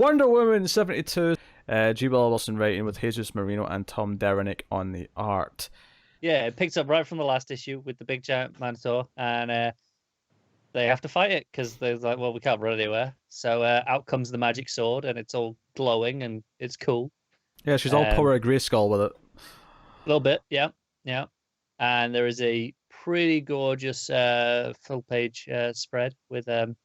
Wonder Woman 72. G. Wilson writing with Jesus Marino and Tom Derenick on the art. Yeah, it picks up right from the last issue with the big giant Minotaur, and they have to fight it because they're like, well, we can't run anywhere. So out comes the magic sword, and it's all glowing, and it's cool. Yeah, she's all power of Grayskull with it. A little bit, yeah. And there is a pretty gorgeous full-page spread with, her.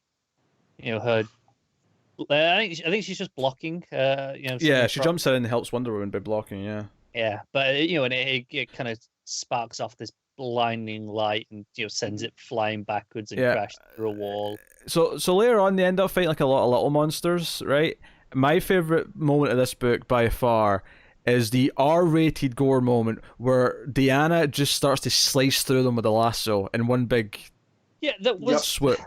I think she's just blocking. Yeah, she jumps in and helps Wonder Woman by blocking. Yeah. Yeah, but and it kind of sparks off this blinding light and sends it flying backwards and crashes through a wall. So later on they end up fighting like a lot of little monsters, right? My favorite moment of this book by far is the R-rated gore moment where Diana just starts to slice through them with a lasso in one big swoop.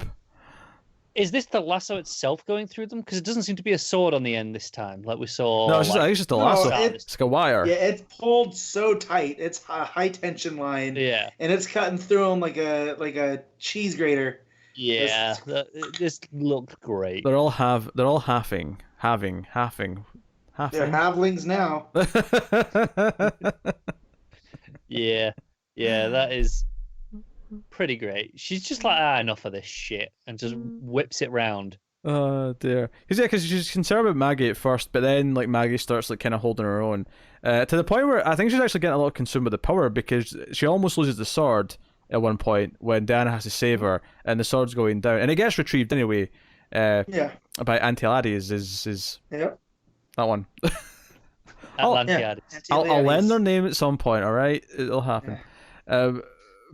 Is this the lasso itself going through them? Because it doesn't seem to be a sword on the end this time, like we saw. No, it's just a lasso. It's like a wire. Yeah, it's pulled so tight. It's a high tension line. Yeah, and it's cutting through them like a cheese grater. Yeah, this looked great. They're all halving. They're halvlings now. Yeah, that is pretty great. She's just like, enough of this shit, and just whips it round. Oh dear. Because she's concerned about Maggie at first, but then like Maggie starts like kind of holding her own, to the point where I think she's actually getting a lot consumed with the power because she almost loses the sword at one point when Diana has to save her, and the sword's going down, and it gets retrieved anyway. By Antilades is that one. I'll learn their name at some point. All right, it'll happen. Yeah.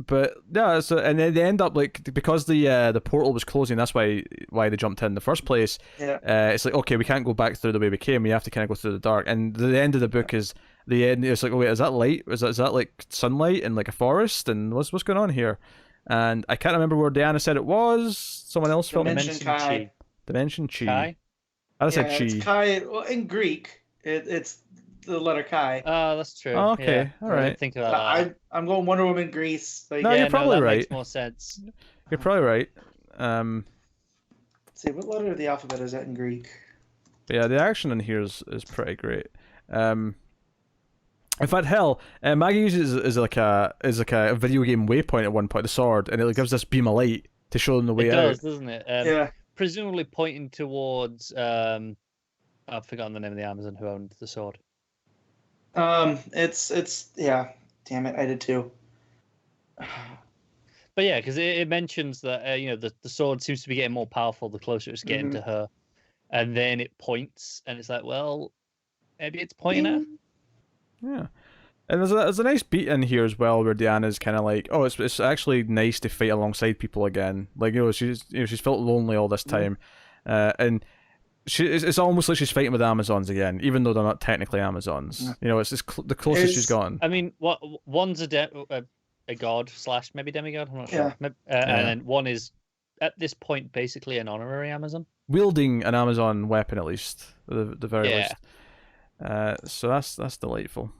But yeah, so and then they end up like because the portal was closing. That's why they jumped in the first place. Yeah. It's like, okay, we can't go back through the way we came. We have to kind of go through the dark. And the end of the book is the end. It's like, oh wait, is that light? Is that like sunlight in like a forest? And what's going on here? And I can't remember where Diana said it was. Someone else felt Dimension Chi. Dimension Chi. Chi? I said Chi. It's Chi. Well, in Greek, it's the letter Chi. Oh, that's true. Oh, okay, all right. I didn't think about that. I'm going Wonder Woman Greece. Like, no, you're probably that right. Makes more sense. You're probably right. Let's see, what letter of the alphabet is that in Greek? Yeah, the action in here is pretty great. In fact, hell, Maggie uses it as like a video game waypoint at one point, the sword, and it gives this beam of light to show them the way out. It does, doesn't it? Yeah. Presumably pointing towards. I've forgotten the name of the Amazon who owned the sword. It's yeah. Damn it, I did too. But yeah, because it mentions that the sword seems to be getting more powerful the closer it's getting to her, and then it points, and it's like, well, maybe it's pointing at her. Yeah, and there's a nice beat in here as well where Diana's kind of like, oh, it's actually nice to fight alongside people again. Like she's felt lonely all this time, and it's almost like she's fighting with Amazons again, even though they're not technically Amazons. Yeah. It's the closest she's gotten. I mean, one's a god / maybe demigod. I'm not sure. And then one is at this point basically an honorary Amazon, wielding an Amazon weapon at least, the very least. So that's delightful.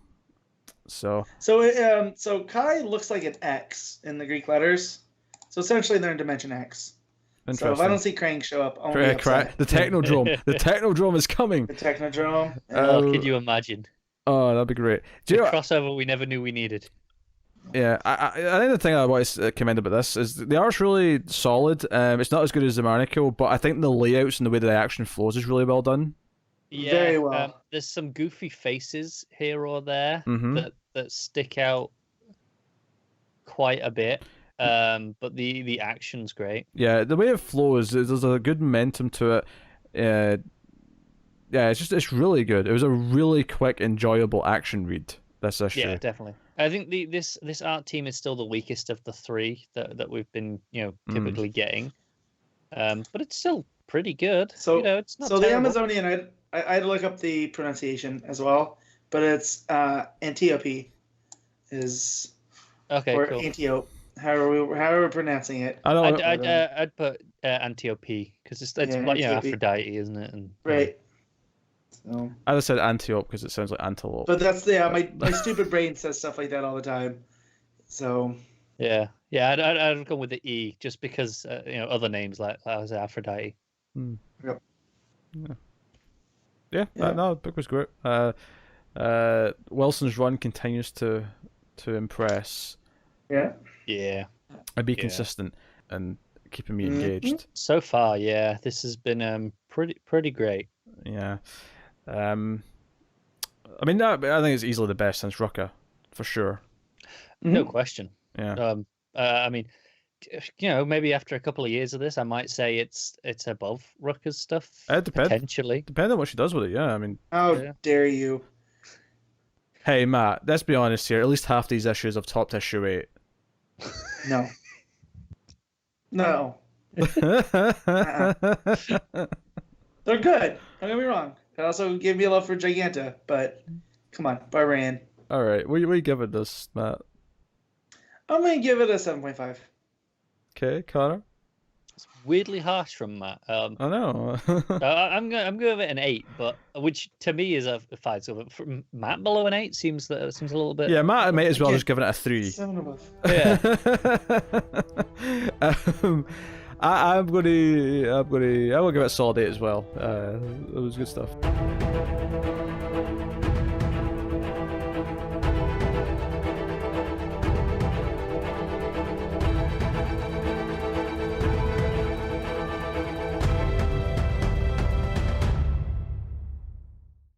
So Chi looks like an X in the Greek letters. So essentially they're in Dimension X. So if I don't see Krang show up, I'll be upset. The Technodrome. The Technodrome is coming. The Technodrome. Can you imagine? Oh, that'd be great. Crossover we never knew we needed. Yeah, I think the thing I want to commend about this is the art's really solid. It's not as good as the Marnico, but I think the layouts and the way the action flows is really well done. Yeah, very well. There's some goofy faces here or there that stick out quite a bit. But the action's great. Yeah, the way it flows, there's a good momentum to it. Yeah, it's really good. It was a really quick, enjoyable action read. This issue. Yeah, definitely. I think this art team is still the weakest of the three that we've been typically getting, but it's still pretty good. So it's not so terrible. The Amazonian, I had to look up the pronunciation as well, but it's Antiope is or cool. Antiope. However we're pronouncing it. I'd put Antiope because it's like Aphrodite, isn't it? And, right. So. I just said Antiope because it sounds like antelope. But that's my stupid brain says stuff like that all the time. So. Yeah. I'd go with the E just because other names like Aphrodite. Yep. Yeah. Yeah, no, the book was great. Wilson's run continues to impress. Yeah. Yeah. And be consistent and keeping me engaged. So far, yeah, this has been pretty great. Yeah. I mean, I think it's easily the best since Rucka, for sure. No question. Yeah. I mean, maybe after a couple of years of this, I might say it's above Rucka's stuff. It depends. Potentially. Depending on what she does with it, yeah. I mean, how dare you? Hey, Matt, let's be honest here. At least half these issues have topped issue 8. No. No. They're good. Don't get me wrong. It also gave me a love for Giganta, but come on, Bahrain. All right, what are you giving this, Matt? I'm gonna give it a 7.5. Okay, Connor. It's weirdly harsh from Matt. I know. I'm gonna give it an 8, but which to me is a 5. So from Matt below an 8 seems a little bit. Yeah, Matt might as well just give it a 3. 7 above. Yeah. I will give it a solid 8 as well. It was good stuff.